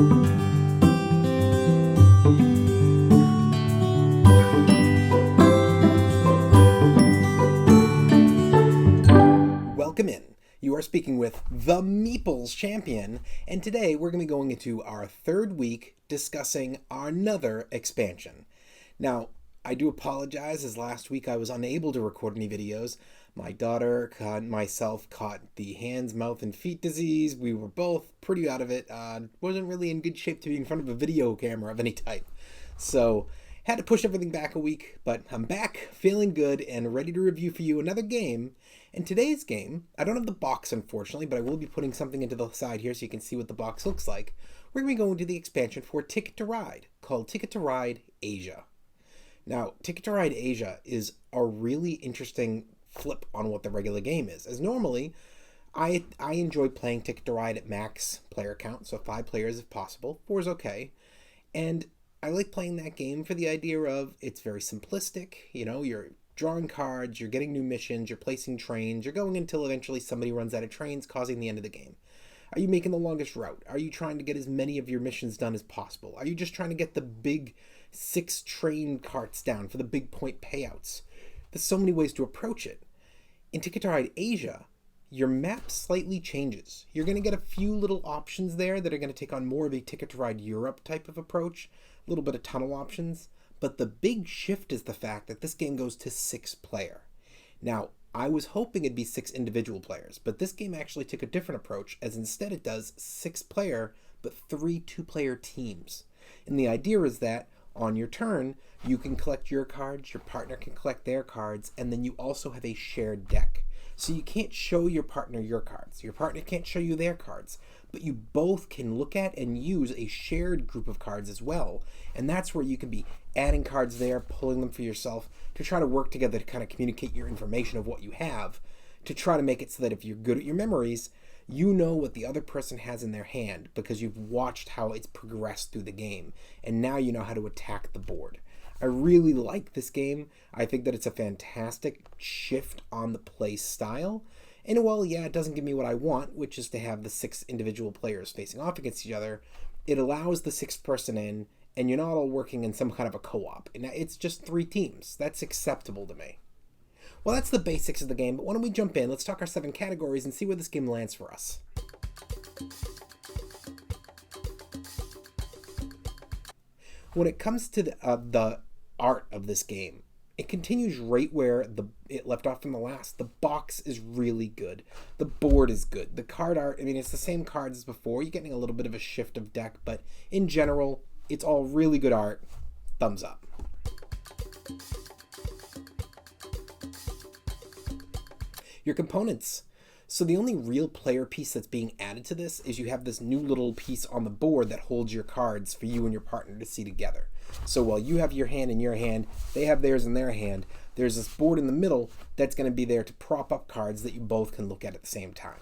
Welcome in. You are speaking with the Meeple's champion, and today we're going to be going into our third week discussing another expansion. Now, I do apologize, as last week I was unable to record any videos. My daughter and myself caught the hands, mouth, and feet disease. We were both pretty out of it. Wasn't really in good shape to be in front of a video camera of any type. So, had to push everything back a week, but I'm back, feeling good, and ready to review for you another game. In today's game, I don't have the box unfortunately, but I will be putting something into the side here so you can see what the box looks like. We're going to be going to the expansion for Ticket to Ride, called Ticket to Ride Asia. Now, Ticket to Ride Asia is a really interesting flip on what the regular game is, as normally, I enjoy playing Ticket to Ride at max player count, so 5 players if possible. 4 is okay, and I like playing that game for the idea of it's very simplistic. You know, you're drawing cards, you're getting new missions, you're placing trains, you're going until eventually somebody runs out of trains, causing the end of the game. Are you making the longest route? Are you trying to get as many of your missions done as possible? Are you just trying to get the big 6 train carts down for the big point payouts? There's so many ways to approach it. In Ticket to Ride Asia, your map slightly changes. You're going to get a few little options there that are going to take on more of a Ticket to Ride Europe type of approach, a little bit of tunnel options. But the big shift is the fact that this game goes to 6 player. Now, I was hoping it'd be 6 individual players, but this game actually took a different approach, as instead it does 6 player, but 3 2-player teams. And the idea is that on your turn, you can collect your cards, your partner can collect their cards, and then you also have a shared deck. So you can't show your partner your cards. Your partner can't show you their cards. But you both can look at and use a shared group of cards as well. And that's where you can be adding cards there, pulling them for yourself, to try to work together to kind of communicate your information of what you have, to try to make it so that if you're good at your memories, you know what the other person has in their hand because you've watched how it's progressed through the game. And now you know how to attack the board. I really like this game. I think that it's a fantastic shift on the play style. And while, yeah, it doesn't give me what I want, which is to have the 6 individual players facing off against each other, it allows the 6th person in, and you're not all working in some kind of a co-op. And it's just 3 teams. That's acceptable to me. Well, that's the basics of the game, but why don't we jump in? Let's talk our 7 categories and see where this game lands for us. When it comes to the art of this game, it continues right where it left off from the last. The box is really good. The board is good. The card art, I mean, it's the same cards as before. You're getting a little bit of a shift of deck, but in general, it's all really good art. Thumbs up. Your components. So the only real player piece that's being added to this is you have this new little piece on the board that holds your cards for you and your partner to see together. So while you have your hand in your hand, they have theirs in their hand, there's this board in the middle that's going to be there to prop up cards that you both can look at the same time.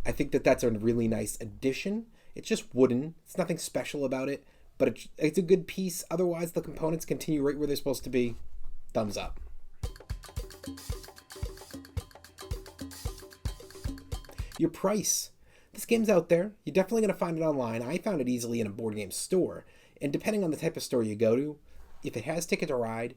I think that that's a really nice addition. It's just wooden. It's nothing special about it, but it's a good piece. Otherwise, the components continue right where they're supposed to be. Thumbs up. Your price. This game's out there. You're definitely going to find it online. I found it easily in a board game store. And depending on the type of store you go to, if it has Ticket to Ride,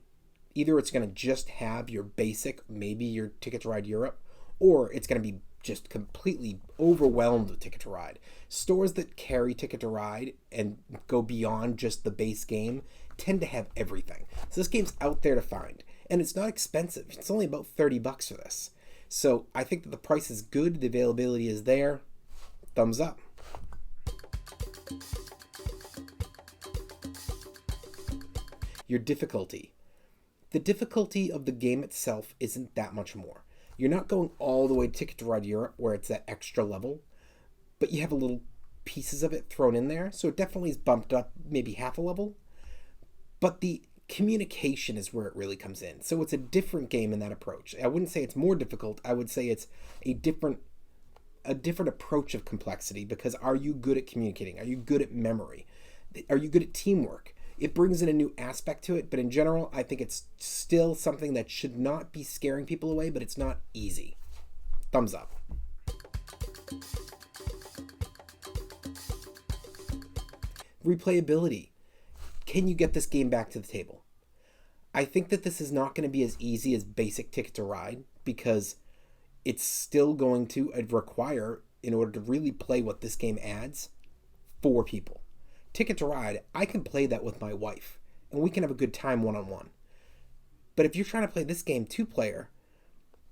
either it's going to just have your basic, maybe your Ticket to Ride Europe, or it's going to be just completely overwhelmed with Ticket to Ride. Stores that carry Ticket to Ride and go beyond just the base game tend to have everything. So this game's out there to find. And it's not expensive. It's only about $30 for this. So I think that the price is good, the availability is there. Thumbs up. Your difficulty. The difficulty of the game itself isn't that much more. You're not going all the way to Ticket to Ride Europe where it's that extra level, but you have a little pieces of it thrown in there, so it definitely is bumped up maybe half a level. But the communication is where it really comes in. So it's a different game in that approach. I wouldn't say it's more difficult. I would say it's a different approach of complexity, because are you good at communicating? Are you good at memory? Are you good at teamwork? It brings in a new aspect to it, but in general, I think it's still something that should not be scaring people away, but it's not easy. Thumbs up. replayability. Can you get this game back to the table? I think that this is not going to be as easy as basic Ticket to Ride, because it's still going to require, in order to really play what this game adds, 4 people. Ticket to Ride, I can play that with my wife, and we can have a good time one-on-one. But if you're trying to play this game 2-player,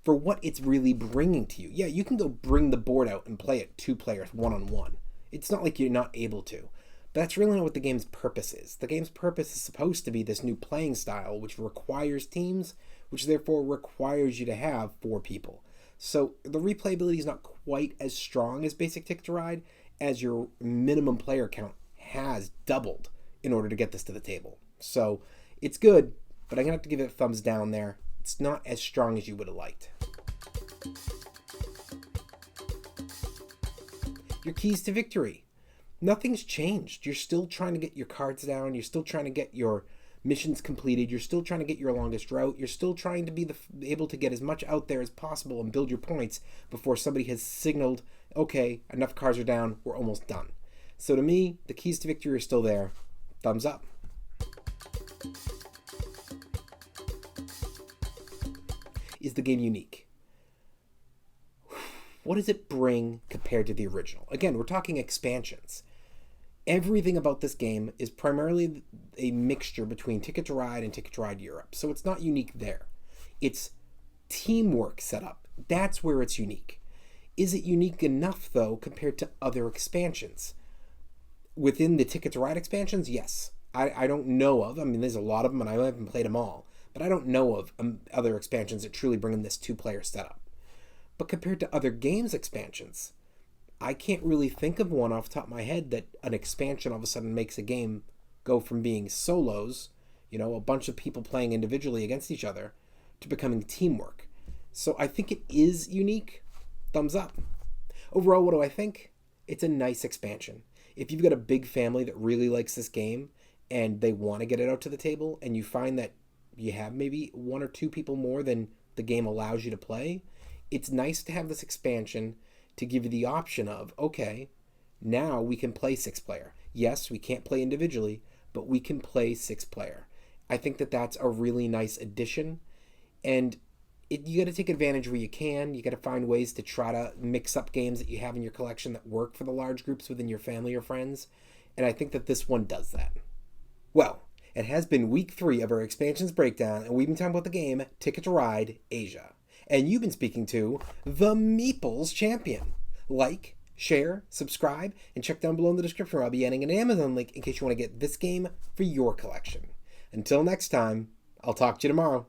for what it's really bringing to you, yeah, you can go bring the board out and play it 2 players one-on-one. It's not like you're not able to. But that's really not what the game's purpose is. The game's purpose is supposed to be this new playing style, which requires teams, which therefore requires you to have 4 people. So the replayability is not quite as strong as basic Ticket to Ride, as your minimum player count has doubled in order to get this to the table. So it's good, but I'm going to have to give it a thumbs down there. It's not as strong as you would have liked. Your keys to victory. Nothing's changed. You're still trying to get your cards down. You're still trying to get your missions completed. You're still trying to get your longest route. You're still trying to be able to get as much out there as possible and build your points before somebody has signaled, okay, enough cards are down, we're almost done. So to me, the keys to victory are still there. Thumbs up. Is the game unique? What does it bring compared to the original? Again, we're talking expansions. Everything about this game is primarily a mixture between Ticket to Ride and Ticket to Ride Europe. So it's not unique there. It's teamwork set up. That's where it's unique. Is it unique enough, though, compared to other expansions? Within the Ticket to Ride expansions, yes. I don't know of. I mean, there's a lot of them, and I haven't played them all. But I don't know of other expansions that truly bring in this 2-player setup. But compared to other games expansions, I can't really think of one off the top of my head that an expansion all of a sudden makes a game go from being solos, a bunch of people playing individually against each other, to becoming teamwork. So I think it is unique. Thumbs up. Overall, what do I think? It's a nice expansion. If you've got a big family that really likes this game and they want to get it out to the table, and you find that you have maybe 1 or 2 people more than the game allows you to play, it's nice to have this expansion to give you the option of, okay, now we can play 6-player. Yes, we can't play individually, but we can play 6-player. I think that that's a really nice addition, and you got to take advantage where you can. You got to find ways to try to mix up games that you have in your collection that work for the large groups within your family or friends, and I think that this one does that. Well, it has been week 3 of our expansions breakdown, and we've been talking about the game Ticket to Ride Asia. And you've been speaking to the Meeple's champion. Like, share, subscribe, and check down below in the description where I'll be adding an Amazon link in case you want to get this game for your collection. Until next time, I'll talk to you tomorrow.